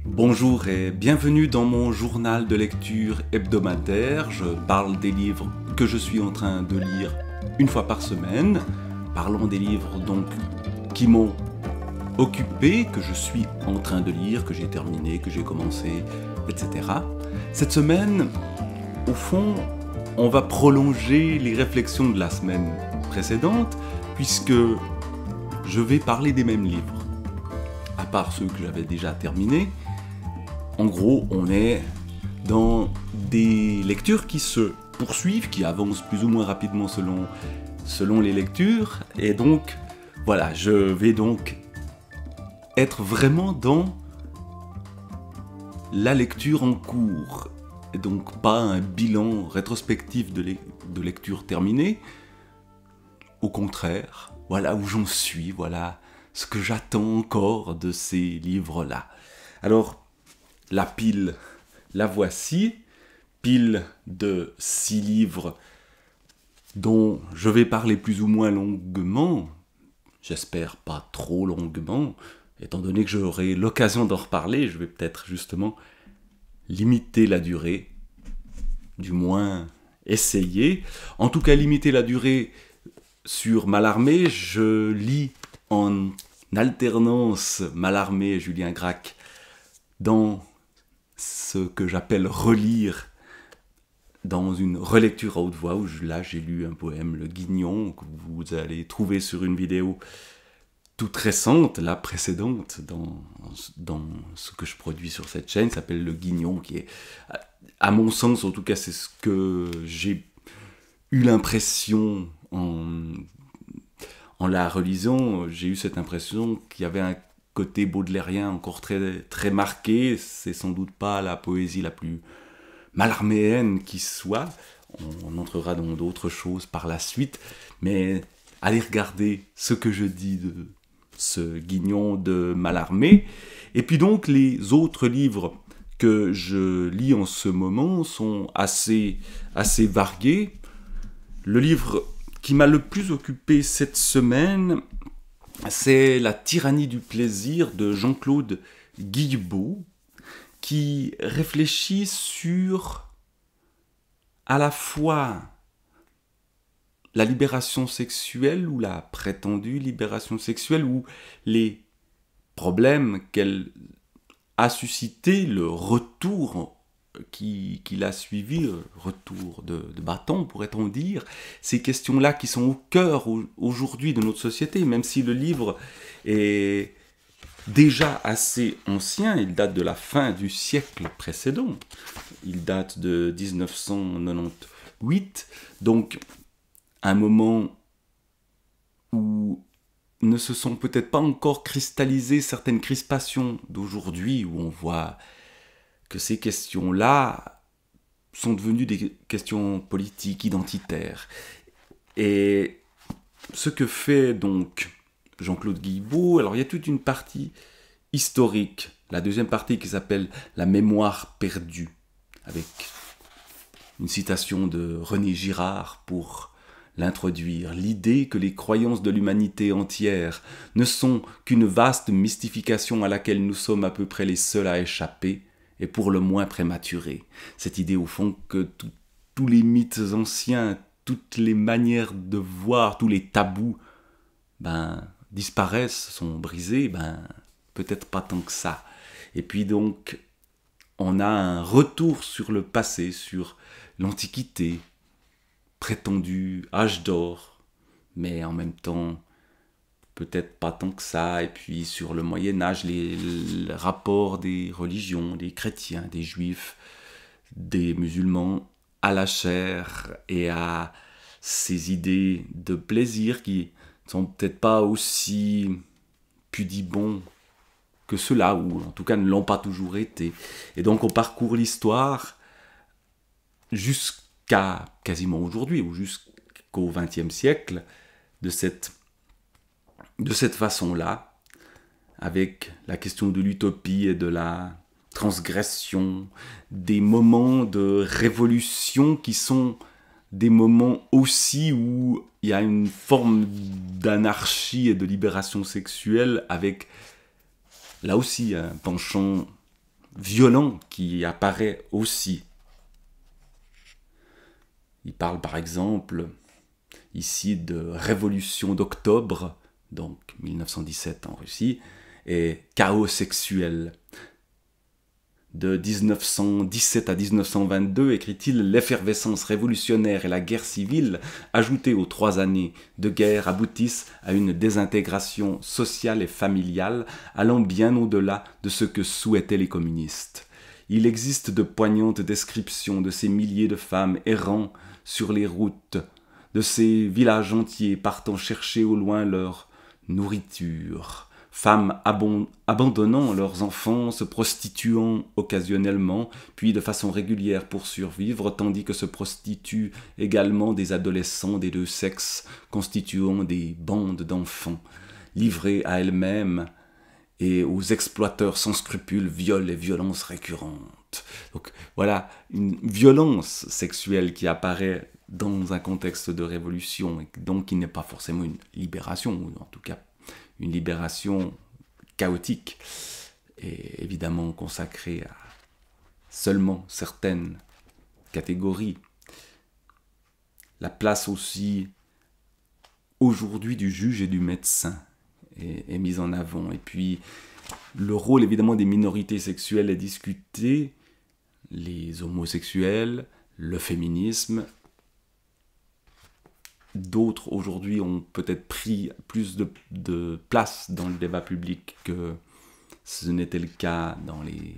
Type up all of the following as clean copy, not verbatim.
Bonjour et bienvenue dans mon journal de lecture hebdomadaire. Je parle des livres que je suis en train de lire une fois par semaine. Parlons des livres donc qui m'ont occupé, que je suis en train de lire, que j'ai terminé, que j'ai commencé, etc. Cette semaine, au fond, on va prolonger les réflexions de la semaine précédente puisque je vais parler des mêmes livres. À part ceux que j'avais déjà terminés, en gros, on est dans des lectures qui se poursuivent, qui avancent plus ou moins rapidement selon les lectures. Et donc, voilà, je vais donc être vraiment dans la lecture en cours. Et donc, pas un bilan rétrospectif de lecture terminée. Au contraire, voilà où j'en suis, voilà ce que j'attends encore de ces livres-là. Alors, la pile, la voici, pile de 6 livres dont je vais parler plus ou moins longuement, j'espère pas trop longuement, étant donné que j'aurai l'occasion d'en reparler, je vais peut-être justement limiter la durée, du moins essayer. En tout cas, limiter la durée sur Mallarmé, je lis en alternance Mallarmé et Julien Gracq dans ce que j'appelle relire dans une relecture à haute voix, où là j'ai lu un poème, Le Guignon, que vous allez trouver sur une vidéo toute récente, la précédente, dans ce que je produis sur cette chaîne, s'appelle Le Guignon, qui est, à mon sens, en tout cas c'est ce que j'ai eu l'impression en la relisant, j'ai eu cette impression qu'il y avait un côté baudelairien encore très, très marqué. C'est sans doute pas la poésie la plus mallarméenne qui soit. On entrera dans d'autres choses par la suite. Mais allez regarder ce que je dis de ce Guignon de Mallarmé. Et puis donc les autres livres que je lis en ce moment sont assez variés. Le livre qui m'a le plus occupé cette semaine, c'est La tyrannie du plaisir de Jean-Claude Guillebaud, qui réfléchit sur à la fois la libération sexuelle ou la prétendue libération sexuelle, ou les problèmes qu'elle a suscité, le retour qu'il a suivi, retour de bâton, pourrait-on dire, ces questions-là qui sont au cœur aujourd'hui de notre société, même si le livre est déjà assez ancien, il date de la fin du siècle précédent, il date de 1998, donc un moment où ne se sont peut-être pas encore cristallisées certaines crispations d'aujourd'hui, où on voit que ces questions-là sont devenues des questions politiques, identitaires. Et ce que fait donc Jean-Claude Guillebaud, alors il y a toute une partie historique, la deuxième partie qui s'appelle La mémoire perdue, avec une citation de René Girard pour l'introduire. L'idée que les croyances de l'humanité entière ne sont qu'une vaste mystification à laquelle nous sommes à peu près les seuls à échapper, et pour le moins prématuré. Cette idée au fond que tous les mythes anciens, toutes les manières de voir, tous les tabous, disparaissent, sont brisés, peut-être pas tant que ça. Et puis donc, on a un retour sur le passé, sur l'Antiquité, prétendu âge d'or, mais en même temps, peut-être pas tant que ça, et puis sur le Moyen-Âge, les rapports des religions, des chrétiens, des juifs, des musulmans à la chair et à ces idées de plaisir qui sont peut-être pas aussi pudibonds que ceux-là, ou en tout cas ne l'ont pas toujours été. Et donc on parcourt l'histoire jusqu'à quasiment aujourd'hui, ou jusqu'au XXe siècle, de cette façon-là, avec la question de l'utopie et de la transgression, des moments de révolution qui sont des moments aussi où il y a une forme d'anarchie et de libération sexuelle, avec là aussi un penchant violent qui apparaît aussi. Il parle par exemple ici de révolution d'octobre, donc 1917 en Russie, et chaos sexuel. De 1917 à 1922, écrit-il, l'effervescence révolutionnaire et la guerre civile, ajoutées aux 3 années de guerre, aboutissent à une désintégration sociale et familiale allant bien au-delà de ce que souhaitaient les communistes. Il existe de poignantes descriptions de ces milliers de femmes errant sur les routes, de ces villages entiers partant chercher au loin leur nourriture, femmes abandonnant leurs enfants, se prostituant occasionnellement, puis de façon régulière pour survivre, tandis que se prostituent également des adolescents des deux sexes, constituant des bandes d'enfants, livrés à elles-mêmes et aux exploiteurs sans scrupules, viols et violences récurrentes. Donc voilà, une violence sexuelle qui apparaît dans un contexte de révolution, et donc qui n'est pas forcément une libération, ou en tout cas une libération chaotique, et évidemment consacrée à seulement certaines catégories. La place aussi aujourd'hui du juge et du médecin est mise en avant. Et puis le rôle évidemment des minorités sexuelles est discuté, les homosexuels, le féminisme. D'autres aujourd'hui ont peut-être pris plus de place dans le débat public que ce n'était le cas dans les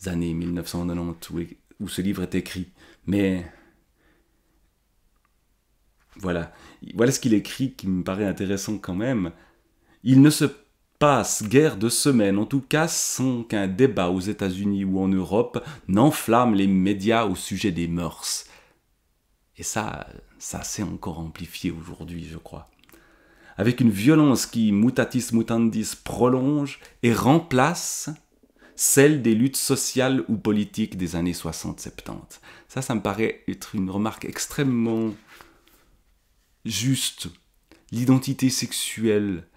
années 1990 où ce livre est écrit. Mais voilà ce qu'il écrit qui me paraît intéressant quand même. Il ne se passe guère de semaines, en tout cas sans qu'un débat aux États-Unis ou en Europe n'enflamme les médias au sujet des mœurs. Et ça s'est encore amplifié aujourd'hui, je crois. Avec une violence qui, mutatis mutandis, prolonge et remplace celle des luttes sociales ou politiques des années 60-70. Ça me paraît être une remarque extrêmement juste. L'identité sexuelle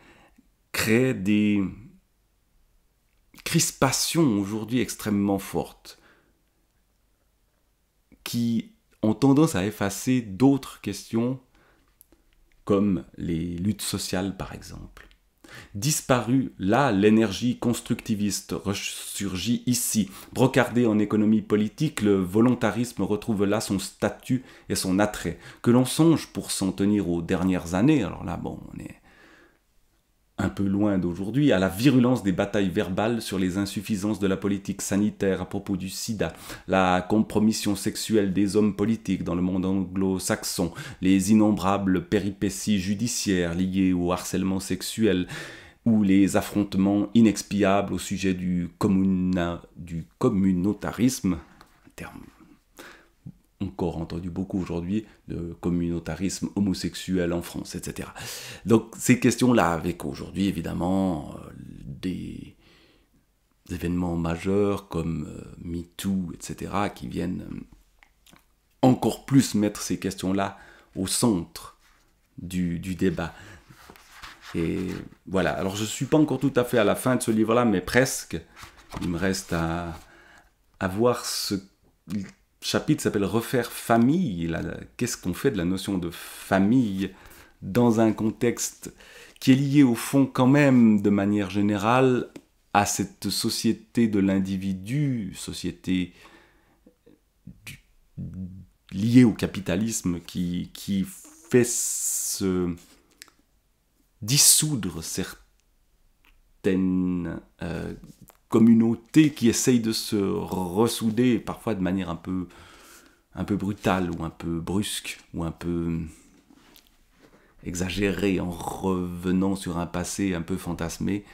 crée des crispations aujourd'hui extrêmement fortes qui ont tendance à effacer d'autres questions comme les luttes sociales par exemple. Disparue là, l'énergie constructiviste ressurgit ici. Brocardé en économie politique, le volontarisme retrouve là son statut et son attrait. Que l'on songe pour s'en tenir aux dernières années, alors là, bon, on est un peu loin d'aujourd'hui, à la virulence des batailles verbales sur les insuffisances de la politique sanitaire à propos du sida, la compromission sexuelle des hommes politiques dans le monde anglo-saxon, les innombrables péripéties judiciaires liées au harcèlement sexuel, ou les affrontements inexpiables au sujet du communautarisme, un terme encore entendu beaucoup aujourd'hui, de communautarisme homosexuel en France, etc. Donc ces questions-là, avec aujourd'hui évidemment des événements majeurs comme MeToo, etc., qui viennent encore plus mettre ces questions-là au centre du débat. Et voilà, alors je ne suis pas encore tout à fait à la fin de ce livre-là, mais presque. Il me reste à voir ce chapitre s'appelle « Refaire famille ». Qu'est-ce qu'on fait de la notion de famille dans un contexte qui est lié au fond quand même de manière générale à cette société de l'individu, société liée au capitalisme qui fait se dissoudre certaines communautés qui essayent de se ressouder, parfois de manière un peu brutale, ou un peu brusque, ou un peu exagérée, en revenant sur un passé un peu fantasmé,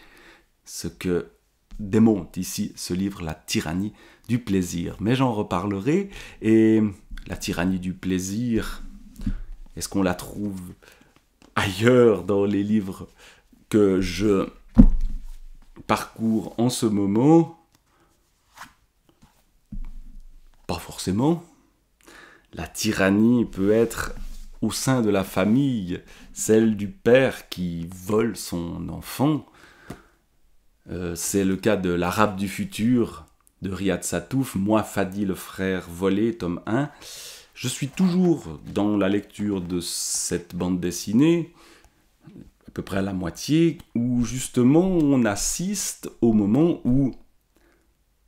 ce que démonte ici ce livre, La tyrannie du plaisir. Mais j'en reparlerai, et la tyrannie du plaisir, est-ce qu'on la trouve ailleurs dans les livres que je parcours en ce moment? Pas forcément. La tyrannie peut être au sein de la famille, celle du père qui vole son enfant. C'est le cas de l'Arabe du futur de Riyad Sattouf, Moi Fadi le frère volé, tome 1. Je suis toujours dans la lecture de cette bande dessinée, à peu près à la moitié, où justement on assiste au moment où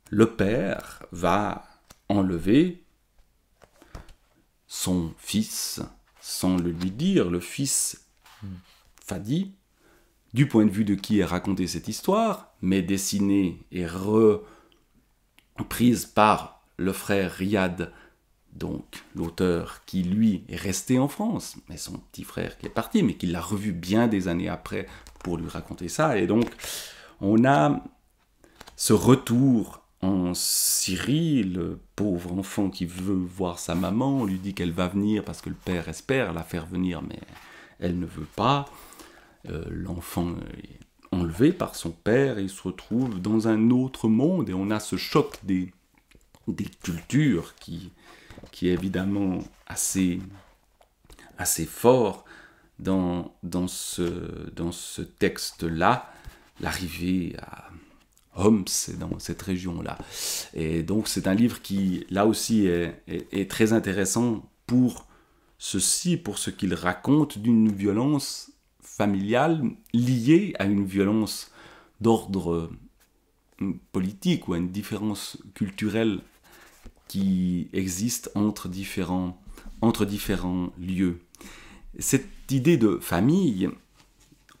le père va enlever son fils, sans le lui dire, le fils Fadi, du point de vue de qui est racontée cette histoire, mais dessinée et reprise par le frère Riyad, donc l'auteur qui lui est resté en France, mais son petit frère qui est parti, mais qui l'a revu bien des années après pour lui raconter ça. Et donc on a ce retour en Syrie, le pauvre enfant qui veut voir sa maman, on lui dit qu'elle va venir parce que le père espère la faire venir, mais elle ne veut pas. L'enfant est enlevé par son père et il se retrouve dans un autre monde, et on a ce choc des cultures qui est évidemment assez fort dans ce texte-là, l'arrivée à Homs, dans cette région-là. Et donc c'est un livre qui, là aussi, est très intéressant pour ceci, pour ce qu'il raconte d'une violence familiale liée à une violence d'ordre politique ou à une différence culturelle qui existe entre différents lieux. Cette idée de famille,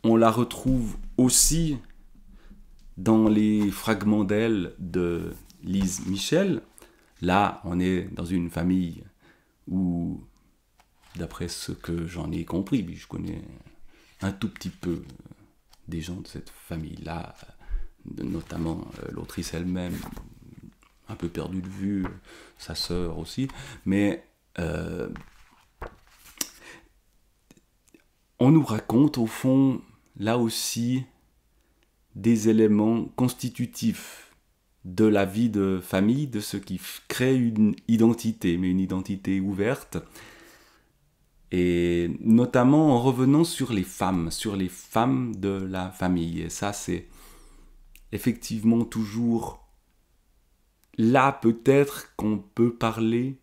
on la retrouve aussi dans les fragments d'elle de Lise Michel. Là, on est dans une famille où, d'après ce que j'en ai compris, je connais un tout petit peu des gens de cette famille-là, notamment l'autrice elle-même, un peu perdue de vue, sa sœur aussi, mais on nous raconte au fond, là aussi, des éléments constitutifs de la vie de famille, de ce qui crée une identité, mais une identité ouverte, et notamment en revenant sur les femmes de la famille. Et ça, c'est effectivement toujours là peut-être qu'on peut parler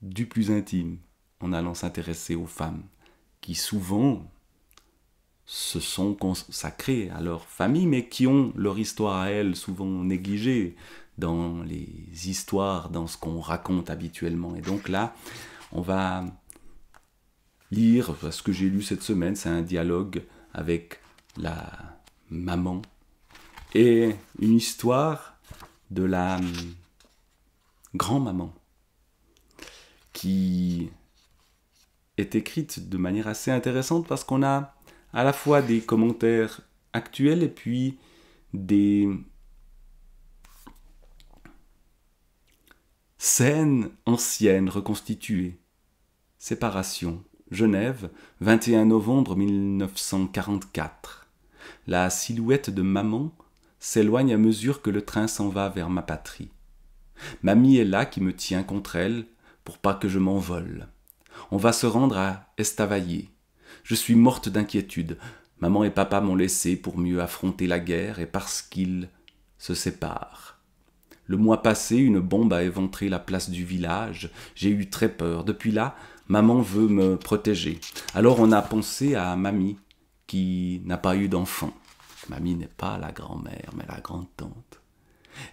du plus intime, en allant s'intéresser aux femmes, qui souvent se sont consacrées à leur famille, mais qui ont leur histoire à elles souvent négligée dans les histoires, dans ce qu'on raconte habituellement. Et donc là, on va lire, ce que j'ai lu cette semaine, c'est un dialogue avec la maman et une histoire de la grand-maman qui est écrite de manière assez intéressante parce qu'on a à la fois des commentaires actuels et puis des scènes anciennes reconstituées. Séparation, Genève, 21 novembre 1944. La silhouette de maman s'éloigne à mesure que le train s'en va vers ma patrie. Mamie est là qui me tient contre elle pour pas que je m'envole. On va se rendre à Estavayer. Je suis morte d'inquiétude. Maman et papa m'ont laissé pour mieux affronter la guerre et parce qu'ils se séparent. Le mois passé, une bombe a éventré la place du village. J'ai eu très peur. Depuis là, maman veut me protéger. Alors on a pensé à mamie, qui n'a pas eu d'enfant. Mamie n'est pas la grand-mère, mais la grande-tante.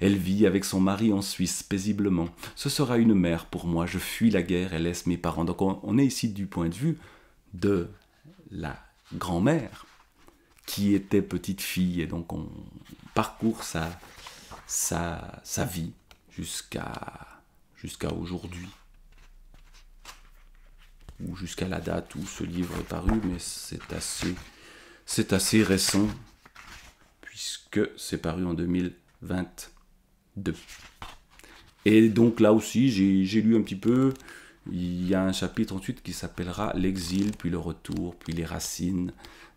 Elle vit avec son mari en Suisse, paisiblement. Ce sera une mère pour moi. Je fuis la guerre et laisse mes parents. Donc on est ici du point de vue de la grand-mère, qui était petite fille. Et donc on parcourt sa vie jusqu'à aujourd'hui, ou jusqu'à la date où ce livre est paru, mais c'est assez récent, puisque c'est paru en 2022. Et donc là aussi, j'ai lu un petit peu, il y a un chapitre ensuite qui s'appellera « L'exil, puis le retour, puis les racines ».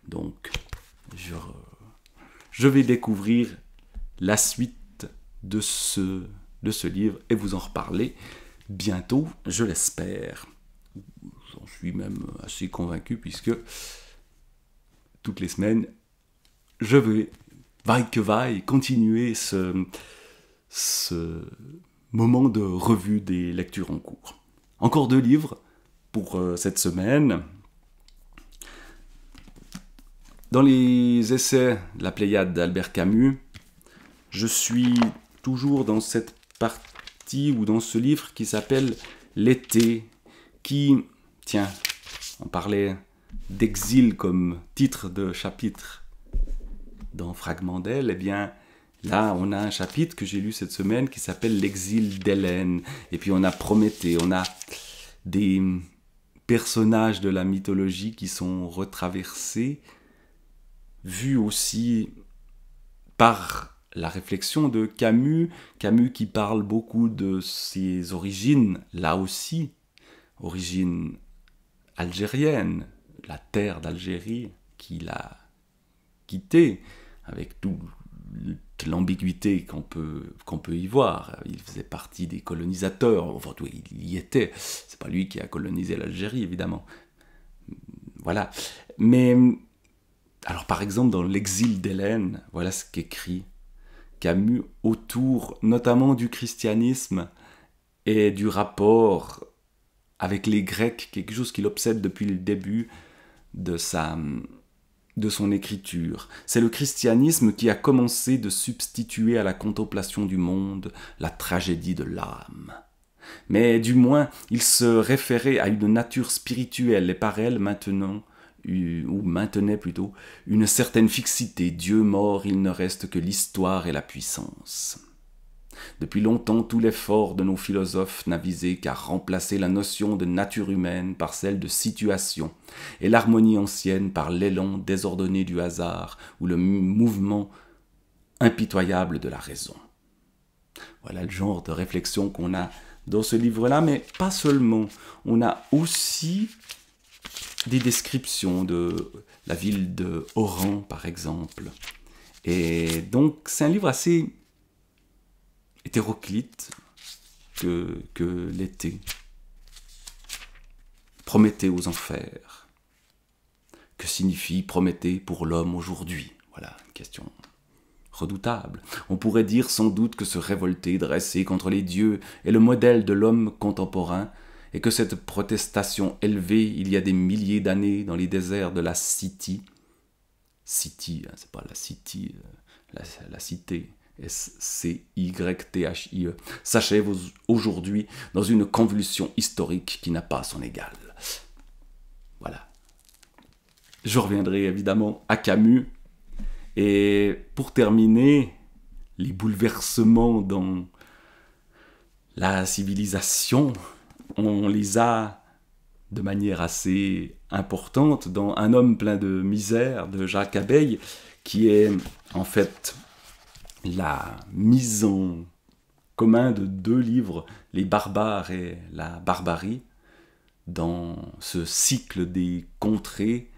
Donc, je vais découvrir la suite de ce livre et vous en reparler bientôt, je l'espère. J'en suis même assez convaincu puisque toutes les semaines, je vais vaille que vaille, continuer ce moment de revue des lectures en cours. Encore 2 livres pour cette semaine. Dans les essais de la Pléiade d'Albert Camus, je suis toujours dans cette partie ou dans ce livre qui s'appelle L'été, qui, tiens, on parlait d'exil comme titre de chapitre dans Fragment d'elle, eh bien là on a un chapitre que j'ai lu cette semaine qui s'appelle L'exil d'Hélène, et puis on a Prométhée, on a des personnages de la mythologie qui sont retraversés, vus aussi par la réflexion de Camus, Camus qui parle beaucoup de ses origines, là aussi, origines algériennes, la terre d'Algérie qu'il a quittée, avec toute l'ambiguïté qu'on peut y voir. Il faisait partie des colonisateurs, enfin il y était, c'est pas lui qui a colonisé l'Algérie évidemment. Voilà. Mais, alors par exemple dans L'exil d'Hélène, voilà ce qu'écrit Camus autour notamment du christianisme et du rapport avec les Grecs, quelque chose qui l'obsède depuis le début de son écriture. C'est le christianisme qui a commencé de substituer à la contemplation du monde la tragédie de l'âme. Mais du moins, il se référait à une nature spirituelle et par elle maintenait plutôt une certaine fixité. Dieu mort, il ne reste que l'histoire et la puissance. Depuis longtemps, tout l'effort de nos philosophes n'a visé qu'à remplacer la notion de nature humaine par celle de situation, et l'harmonie ancienne par l'élan désordonné du hasard ou le mouvement impitoyable de la raison. Voilà le genre de réflexion qu'on a dans ce livre-là, mais pas seulement. On a aussi des descriptions de la ville de Oran, par exemple. Et donc, c'est un livre assez hétéroclite que l'été. Prométhée aux enfers. Que signifie Prométhée pour l'homme aujourd'hui? Voilà, une question redoutable. On pourrait dire sans doute que se révolter, dresser contre les dieux est le modèle de l'homme contemporain, et que cette protestation élevée il y a des milliers d'années dans les déserts de la Scythie, c'est pas la City, la cité, S-C-Y-T-H-I-E, s'achève aujourd'hui dans une convulsion historique qui n'a pas son égal. Voilà. Je reviendrai évidemment à Camus, et pour terminer, les bouleversements dans la civilisation, on les a de manière assez importante dans Un homme plein de misère de Jacques Abeille, qui est en fait la mise en commun de 2 livres, Les barbares et la barbarie, dans ce cycle des contrées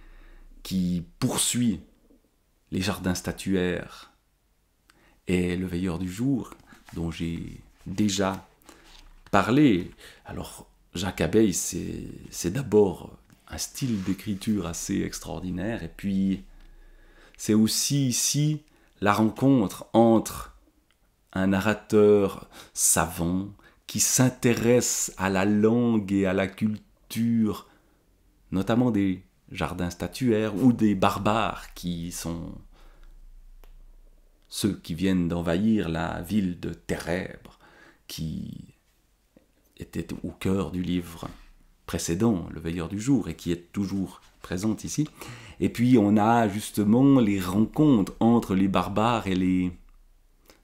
qui poursuit les jardins statuaires et le veilleur du jour, dont j'ai déjà parlé. Alors, Jacques Abeille, c'est d'abord un style d'écriture assez extraordinaire, et puis c'est aussi ici la rencontre entre un narrateur savant qui s'intéresse à la langue et à la culture, notamment des jardins statuaires ou des barbares qui sont ceux qui viennent d'envahir la ville de Thérèbre, qui était au cœur du livre précédent, Le veilleur du jour, et qui est toujours présente ici. Et puis on a justement les rencontres entre les barbares et les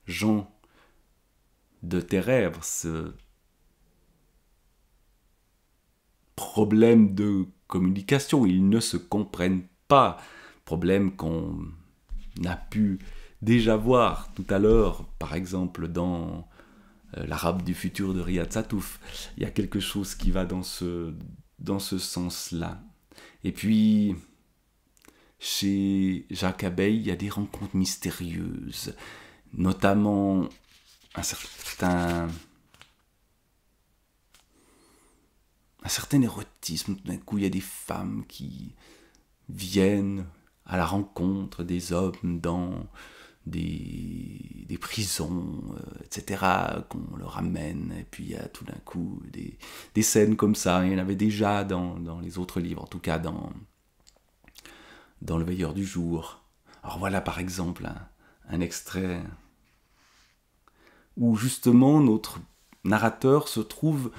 gens de Thérèbre, ce problème de communication, ils ne se comprennent pas, problème qu'on a pu déjà voir tout à l'heure, par exemple dans l'Arabe du futur de Riyad Sattouf. Il y a quelque chose qui va dans ce sens-là. Et puis, chez Jacques Abeille, il y a des rencontres mystérieuses, notamment un certain érotisme. Tout d'un coup, il y a des femmes qui viennent à la rencontre des hommes dans des prisons, etc., qu'on le ramène, et puis il y a tout d'un coup des scènes comme ça. Il y en avait déjà dans les autres livres, en tout cas dans Le Veilleur du Jour. Alors voilà par exemple un extrait où justement notre narrateur se trouve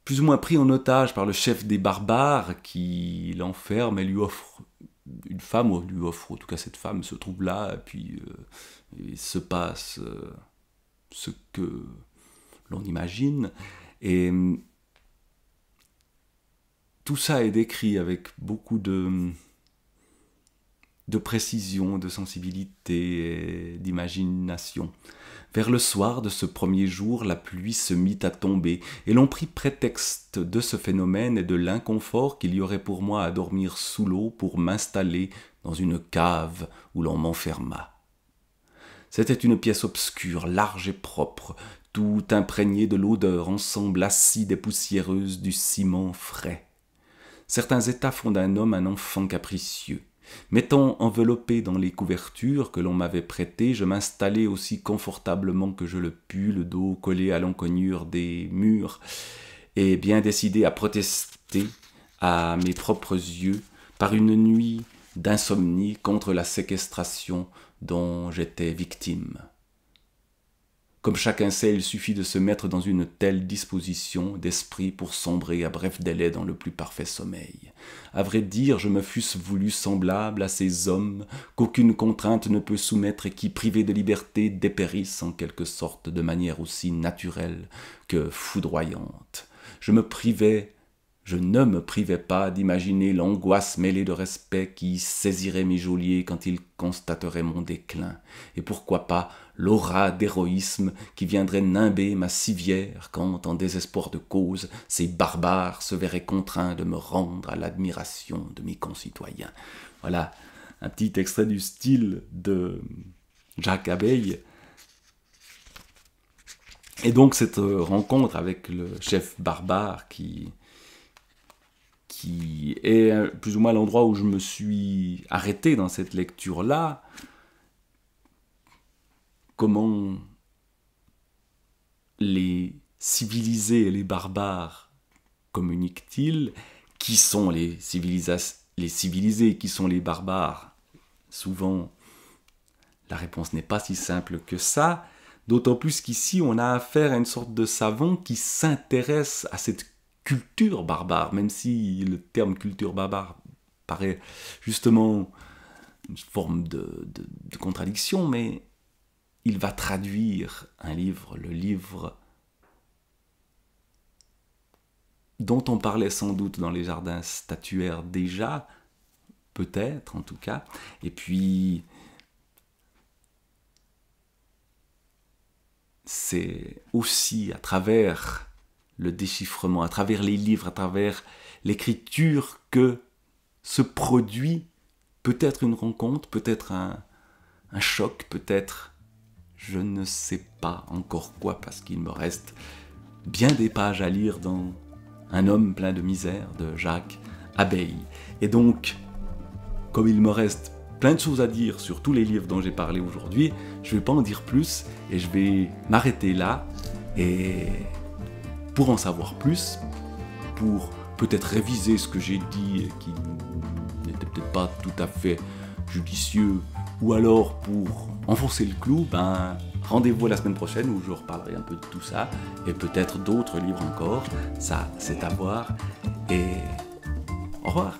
plus ou moins pris en otage par le chef des barbares qui l'enferme et lui offre une femme, ou lui offre, en tout cas cette femme se trouve là, et puis il se passe ce que l'on imagine. Et tout ça est décrit avec beaucoup de précision, de sensibilité et d'imagination. Vers le soir de ce premier jour, la pluie se mit à tomber, et l'on prit prétexte de ce phénomène et de l'inconfort qu'il y aurait pour moi à dormir sous l'eau pour m'installer dans une cave où l'on m'enferma. C'était une pièce obscure, large et propre, tout imprégnée de l'odeur ensemble acide et poussiéreuse du ciment frais. Certains états font d'un homme un enfant capricieux. M'étant enveloppé dans les couvertures que l'on m'avait prêtées, je m'installai aussi confortablement que je le pus, le dos collé à l'encoignure des murs, et bien décidé à protester à mes propres yeux par une nuit d'insomnie contre la séquestration dont j'étais victime. Comme chacun sait, il suffit de se mettre dans une telle disposition d'esprit pour sombrer à bref délai dans le plus parfait sommeil. À vrai dire, je me fusse voulu semblable à ces hommes qu'aucune contrainte ne peut soumettre et qui, privés de liberté, dépérissent en quelque sorte de manière aussi naturelle que foudroyante. Je ne me privais pas d'imaginer l'angoisse mêlée de respect qui saisirait mes geôliers quand ils constateraient mon déclin, et pourquoi pas l'aura d'héroïsme qui viendrait nimber ma civière quand, en désespoir de cause, ces barbares se verraient contraints de me rendre à l'admiration de mes concitoyens. Voilà un petit extrait du style de Jacques Abeille. Et donc cette rencontre avec le chef barbare qui est plus ou moins l'endroit où je me suis arrêté dans cette lecture-là. Comment les civilisés et les barbares communiquent-ils? Qui sont les civilisés? Qui sont les barbares? Souvent, la réponse n'est pas si simple que ça, d'autant plus qu'ici, on a affaire à une sorte de savant qui s'intéresse à cette culture barbare, même si le terme culture barbare paraît justement une forme de contradiction, mais il va traduire un livre, le livre dont on parlait sans doute dans les jardins statuaires déjà, peut-être en tout cas, et puis c'est aussi à travers le déchiffrement, à travers les livres, à travers l'écriture que se produit peut-être une rencontre, peut-être un choc, peut-être je ne sais pas encore quoi, parce qu'il me reste bien des pages à lire dans Un homme plein de misère de Jacques Abeille. Et donc, comme il me reste plein de choses à dire sur tous les livres dont j'ai parlé aujourd'hui, je ne vais pas en dire plus et je vais m'arrêter là. Et pour en savoir plus, pour peut-être réviser ce que j'ai dit et qui n'était peut-être pas tout à fait judicieux, ou alors pour enfoncer le clou, rendez-vous la semaine prochaine où je reparlerai un peu de tout ça, et peut-être d'autres livres encore, ça c'est à voir, et au revoir.